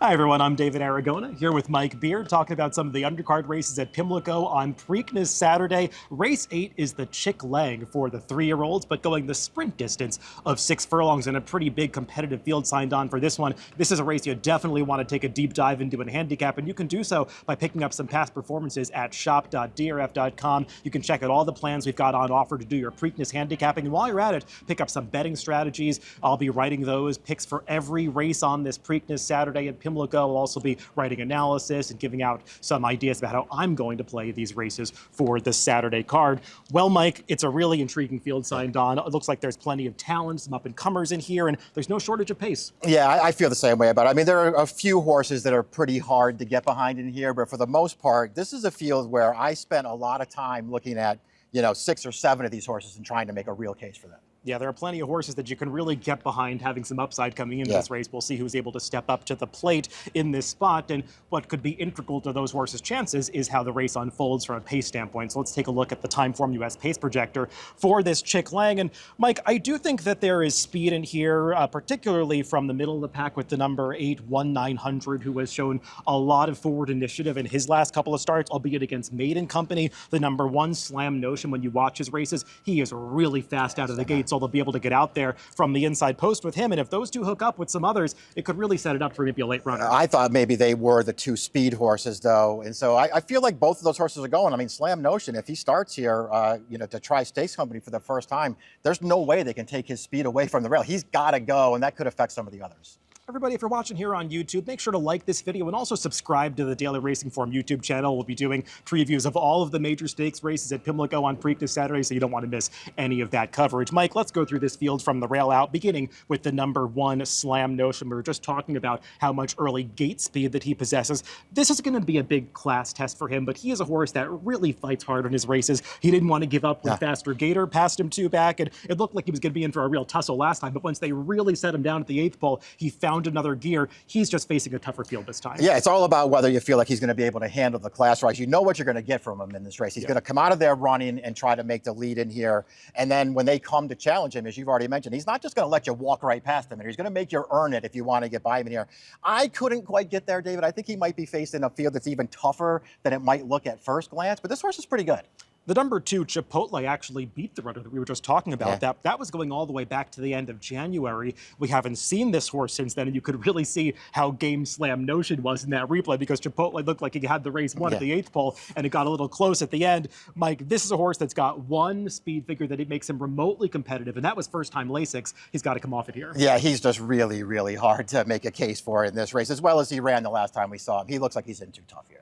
Hi everyone, I'm David Aragona, here with Mike Beard, talking about some of the undercard races at Pimlico on Preakness Saturday. Race 8 is the Chick Lang for the 3-year-olds, but going the sprint distance of 6 furlongs and a pretty big competitive field signed on for this one. This is a race you definitely want to take a deep dive into and handicap, and you can do so by picking up some past performances at shop.drf.com. You can check out all the plans we've got on offer to do your Preakness handicapping, and while you're at it, pick up some betting strategies. I'll be writing those picks for every race on this Preakness Saturday at Pimlico. I'll also be writing analysis and giving out some ideas about how I'm going to play these races for the Saturday card. Well, Mike, it's a really intriguing field signed on. It looks like there's plenty of talent, some up-and-comers in here, and there's no shortage of pace. Yeah, I feel the same way about it. I mean, there are a few horses that are pretty hard to get behind in here, but for the most part, this is a field where I spent a lot of time looking at, 6 or 7 of these horses and trying to make a real case for them. Yeah, there are plenty of horses that you can really get behind, having some upside coming into this race. We'll see who's able to step up to the plate in this spot, and what could be integral to those horses' chances is how the race unfolds from a pace standpoint. So let's take a look at the Timeform US pace projector for this Chick Lang. And Mike, I do think that there is speed in here, particularly from the middle of the pack with the number 8, 1900, who has shown a lot of forward initiative in his last couple of starts, albeit against Maiden Company. The number 1, Slam Notion, when you watch his races, he is really fast out of the gates. So they'll be able to get out there from the inside post with him. And if those two hook up with some others, it could really set it up for maybe a late runner. I thought maybe they were the 2 speed horses, though. And so I feel like both of those horses are going. I mean, Slam Notion, if he starts here, to try Stakes Company for the first time, there's no way they can take his speed away from the rail. He's got to go, and that could affect some of the others. Everybody, if you're watching here on YouTube, make sure to like this video and also subscribe to the Daily Racing Form YouTube channel. We'll be doing previews of all of the major stakes races at Pimlico on Preakness Saturday, so you don't want to miss any of that coverage. Mike, let's go through this field from the rail out, beginning with the number 1, Slam Notion. We were just talking about how much early gate speed that he possesses. This is going to be a big class test for him, but he is a horse that really fights hard on his races. He didn't want to give up when Faster Gator passed him 2 back, and it looked like he was going to be in for a real tussle last time, but once they really set him down at the 8th pole, he found another gear. He's just facing a tougher field this time. Yeah, it's all about whether you feel like he's going to be able to handle the class rise. You know what you're going to get from him in this race. He's going to come out of there running and try to make the lead in here. And then when they come to challenge him, as you've already mentioned, he's not just going to let you walk right past him. He's going to make you earn it if you want to get by him in here. I couldn't quite get there, David. I think he might be facing a field that's even tougher than it might look at first glance. But this horse is pretty good. The number 2, Chipotle, actually beat the runner that we were just talking about. That was going all the way back to the end of January. We haven't seen this horse since then, and you could really see how game Slam Notion was in that replay, because Chipotle looked like he had the race won at the 8th pole, and it got a little close at the end. Mike, this is a horse that's got 1 speed figure that it makes him remotely competitive, and that was first-time Lasix. He's got to come off it here. Yeah, he's just really, really hard to make a case for in this race, as well as he ran the last time we saw him. He looks like he's in too tough here.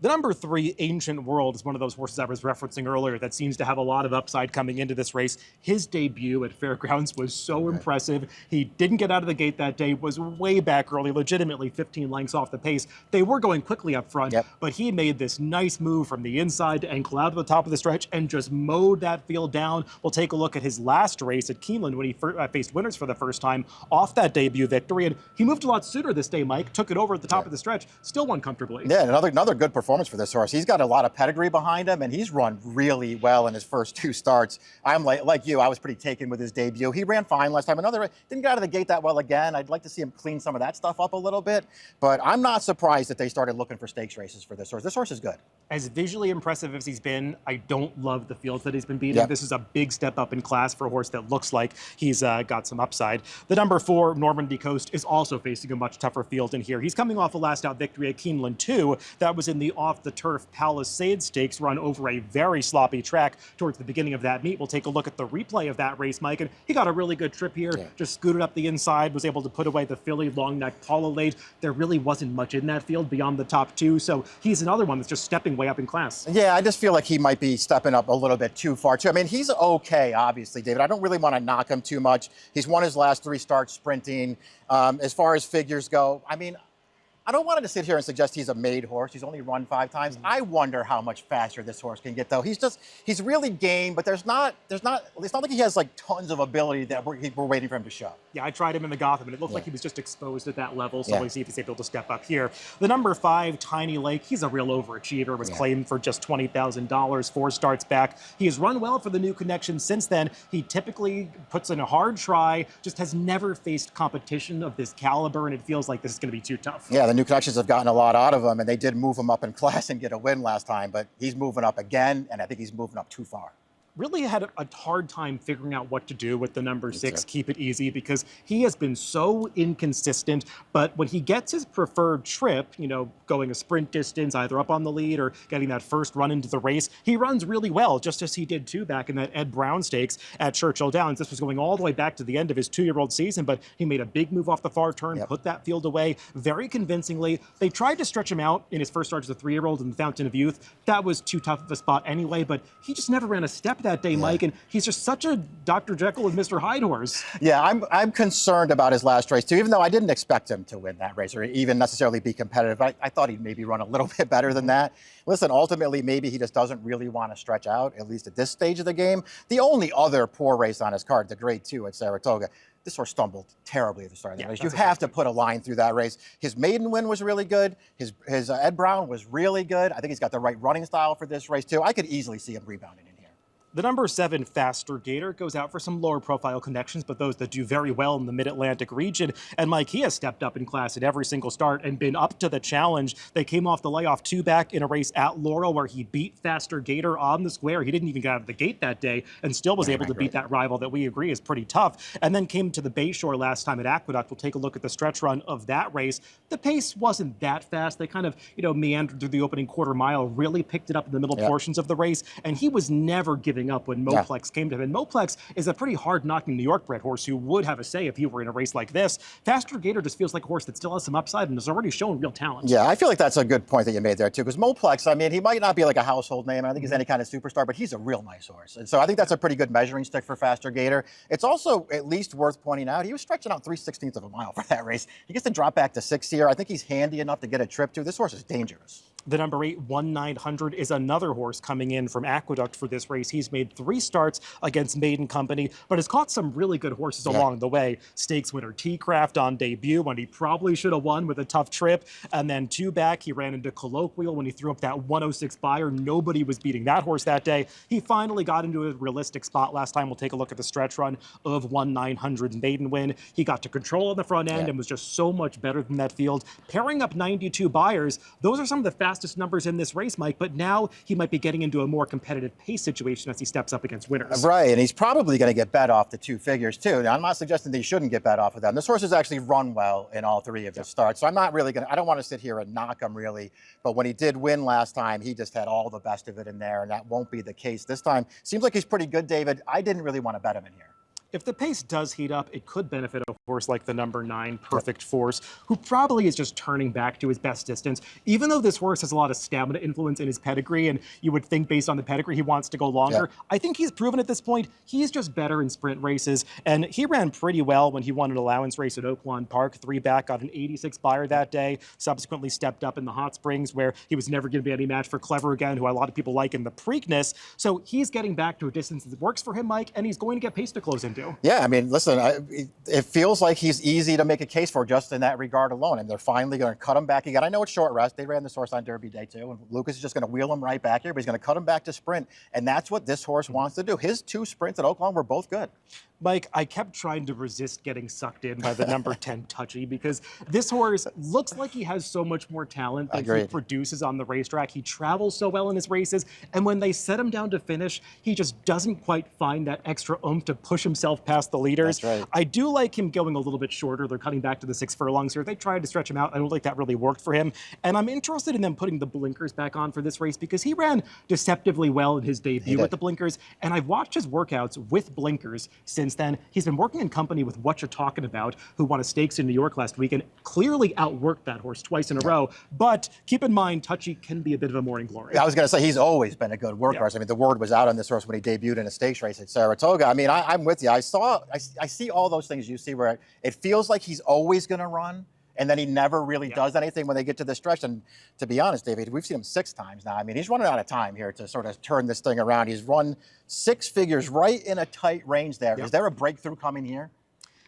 The number 3, Ancient World, is one of those horses I was referencing earlier that seems to have a lot of upside coming into this race. His debut at Fairgrounds was so impressive. He didn't get out of the gate that day, was way back early, legitimately 15 lengths off the pace. They were going quickly up front, but he made this nice move from the inside to ankle out to the top of the stretch and just mowed that field down. We'll take a look at his last race at Keeneland when he faced winners for the first time off that debut victory. And he moved a lot sooner this day, Mike, took it over at the top of the stretch, still won comfortably. Yeah, another good performance for this horse. He's got a lot of pedigree behind him, and he's run really well in his first 2 starts. I'm like you, I was pretty taken with his debut. He ran fine last time. Didn't get out of the gate that well again. I'd like to see him clean some of that stuff up a little bit, but I'm not surprised that they started looking for stakes races for this horse. This horse is good. As visually impressive as he's been, I don't love the fields that he's been beating. This is a big step up in class for a horse that looks like he's got some upside. The number 4, Normandy Coast, is also facing a much tougher field in here. He's coming off a last-out victory at Keeneland 2. That was in the off-the-turf Palisade Stakes run over a very sloppy track towards the beginning of that meet. We'll take a look at the replay of that race, Mike, and he got a really good trip here, just scooted up the inside, was able to put away the filly long neck Paula Lade. There really wasn't much in that field beyond the top 2, so he's another one that's just stepping way up in class. Yeah, I just feel like he might be stepping up a little bit too far, too. I mean, he's okay, obviously, David. I don't really want to knock him too much. He's won his last 3 starts sprinting. As far as figures go, I mean, I don't want to sit here and suggest he's a made horse. He's only run 5 times. I wonder how much faster this horse can get, though. He's really game, but it's not like he has like tons of ability that we're waiting for him to show. Yeah, I tried him in the Gotham, and it looked like he was just exposed at that level, so we'll see if he's able to step up here. The number 5, Tiny Lake, he's a real overachiever, was claimed for just $20,000, 4 starts back. He has run well for the new connection since then. He typically puts in a hard try, just has never faced competition of this caliber, and it feels like this is going to be too tough. Yeah, the New Connections have gotten a lot out of him, and they did move him up in class and get a win last time, but he's moving up again, and I think he's moving up too far. Really had a hard time figuring out what to do with the number 6, Keep It Easy, because he has been so inconsistent. But when he gets his preferred trip, you know, going a sprint distance, either up on the lead or getting that first run into the race, he runs really well, just as he did too back in that Ed Brown Stakes at Churchill Downs. This was going all the way back to the end of his 2-year-old season, but he made a big move off the far turn, put that field away very convincingly. They tried to stretch him out in his first start as a 3-year-old in the Fountain of Youth. That was too tough of a spot anyway, but he just never ran a step that day, Mike, and he's just such a Dr. Jekyll and Mr. Hyde horse. Yeah, I'm concerned about his last race too, even though I didn't expect him to win that race or even necessarily be competitive. I thought he'd maybe run a little bit better than that. Listen, ultimately, maybe he just doesn't really want to stretch out, at least at this stage of the game. The only other poor race on his card, the Grade 2 at Saratoga, this horse stumbled terribly at the start of the race. You have to put a line through that race. His maiden win was really good. His Ed Brown was really good. I think he's got the right running style for this race too. I could easily see him rebounding in here. The number 7 Faster Gator goes out for some lower profile connections, but those that do very well in the Mid-Atlantic region. And Mike, he has stepped up in class at every single start and been up to the challenge. They came off the layoff 2 back in a race at Laurel where he beat Faster Gator on the square. He didn't even get out of the gate that day and still was able to beat that rival that we agree is pretty tough. And then came to the Bayshore last time at Aqueduct. We'll take a look at the stretch run of that race. The pace wasn't that fast. They kind of, you know, meandered through the opening quarter mile, really picked it up in the middle portions of the race. And he was never giving up when Moplex came to him. And Moplex is a pretty hard-knocking New York-bred horse who would have a say if he were in a race like this. Faster Gator just feels like a horse that still has some upside and has already shown real talent. Yeah, I feel like that's a good point that you made there, too, because Moplex, I mean, he might not be like a household name. I don't think he's any kind of superstar, but he's a real nice horse. And so I think that's a pretty good measuring stick for Faster Gator. It's also at least worth pointing out, he was stretching out 3/16 of a mile for that race. He gets to drop back to 6 here. I think he's handy enough to get a trip to. This horse is dangerous. The number 8, 1900, is another horse coming in from Aqueduct for this race. He's made 3 starts against Maiden Company, but has caught some really good horses along the way. Stakes winner T-Craft on debut when he probably should have won with a tough trip. And then 2 back, he ran into Colloquial when he threw up that 106 buyer. Nobody was beating that horse that day. He finally got into a realistic spot last time. We'll take a look at the stretch run of 1900's maiden win. He got to control on the front end and was just so much better than that field. Pairing up 92 buyers, those are some of the fastest numbers in this race, Mike, but now he might be getting into a more competitive pace situation as he steps up against winners. Right, and he's probably going to get bet off the 2 figures, too. Now, I'm not suggesting that he shouldn't get bet off of them. This horse has actually run well in all 3 of his starts, so I'm not really going to, I don't want to sit here and knock him, really, but when he did win last time, he just had all the best of it in there, and that won't be the case this time. Seems like he's pretty good, David. I didn't really want to bet him in here. If the pace does heat up, it could benefit a horse like the number 9, Perfect Force, who probably is just turning back to his best distance. Even though this horse has a lot of stamina influence in his pedigree, and you would think based on the pedigree he wants to go longer, I think he's proven at this point he's just better in sprint races. And he ran pretty well when he won an allowance race at Oaklawn Park. 3 back, got an 86 buyer that day, subsequently stepped up in the Hot Springs where he was never going to be any match for Clever again, who a lot of people like in the Preakness. So he's getting back to a distance that works for him, Mike, and he's going to get pace to close into. Yeah, I mean, listen, it feels like he's easy to make a case for just in that regard alone. And they're finally going to cut him back again. I know it's short rest. They ran this horse on Derby Day, too. And Lucas is just going to wheel him right back here, but he's going to cut him back to sprint. And that's what this horse wants to do. His 2 sprints at Oaklawn were both good. Mike, I kept trying to resist getting sucked in by the number 10 Touchy because this horse looks like he has so much more talent than he produces on the racetrack. He travels so well in his races, and when they set him down to finish, he just doesn't quite find that extra oomph to push himself past the leaders. That's right. I do like him going a little bit shorter. They're cutting back to the 6 furlongs here. They tried to stretch him out. I don't think that really worked for him, and I'm interested in them putting the blinkers back on for this race because he ran deceptively well in his debut with the blinkers, and I've watched his workouts with blinkers since then. He's been working in company with What You're Talking About, who won a stakes in New York last week and clearly outworked that horse twice in a row. But keep in mind, Touchy can be a bit of a morning glory. I was going to say, he's always been a good workhorse. I mean, the word was out on this horse when he debuted in a stakes race at Saratoga. I mean, I'm with you. I see all those things you see where it feels like he's always going to run, and then he never really does anything when they get to the stretch. And to be honest, David, we've seen him 6 times now. I mean, he's running out of time here to sort of turn this thing around. He's run 6 figures right in a tight range there. Is there a breakthrough coming here?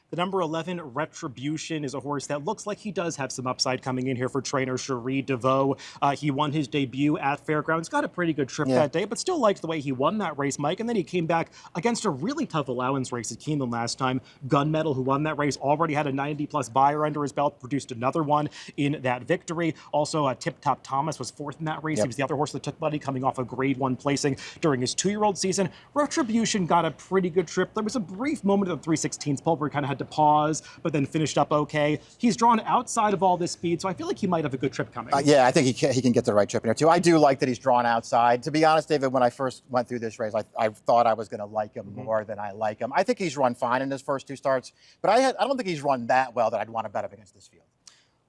The number 11, Retribution, is a horse that looks like he does have some upside coming in here for trainer Cherie DeVoe. He won his debut at Fairgrounds, got a pretty good trip that day, but still liked the way he won that race, Mike. And then he came back against a really tough allowance race at Keeneland last time. Gunmetal, who won that race, already had a 90-plus buyer under his belt, produced another one in that victory. Also, Tip Top Thomas was fourth in that race. He was the other horse that took money coming off a grade 1 placing during his 2-year-old season. Retribution got a pretty good trip. There was a brief moment at the 3/16 pole where he kind of had to pause, but then finished up okay. He's drawn outside of all this speed, so I feel like he might have a good trip coming. Yeah, I think he can get the right trip in there too. I do like that he's drawn outside. To be honest, David, when I first went through this race, I thought I was going to like him more than I like him. I think he's run fine in his first 2 starts, but I don't think he's run that well that I'd want to bet him against this field.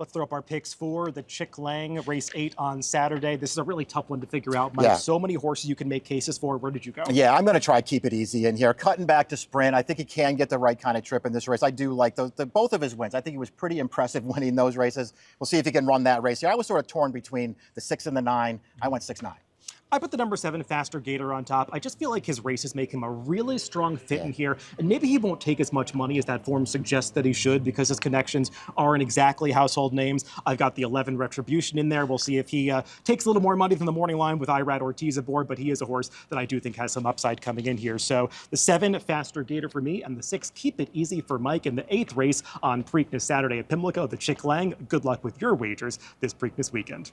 Let's throw up our picks for the Chick Lang race 8 on Saturday. This is a really tough one to figure out, Mike. So many horses you can make cases for. Where did you go? Yeah, I'm going to try keep it easy in here. Cutting back to sprint. I think he can get the right kind of trip in this race. I do like both of his wins. I think he was pretty impressive winning those races. We'll see if he can run that race here. I was sort of torn between the 6 and the 9. I went 6-9. I put the number 7, Faster Gator, on top. I just feel like his races make him a really strong fit in here, and maybe he won't take as much money as that form suggests that he should because his connections aren't exactly household names. I've got the 11, Retribution, in there. We'll see if he takes a little more money than the morning line with Irad Ortiz aboard, but he is a horse that I do think has some upside coming in here. So the 7, Faster Gator for me, and the 6, Keep It Easy for Mike, in the 8th race on Preakness Saturday at Pimlico, the Chick Lang. Good luck with your wagers this Preakness weekend.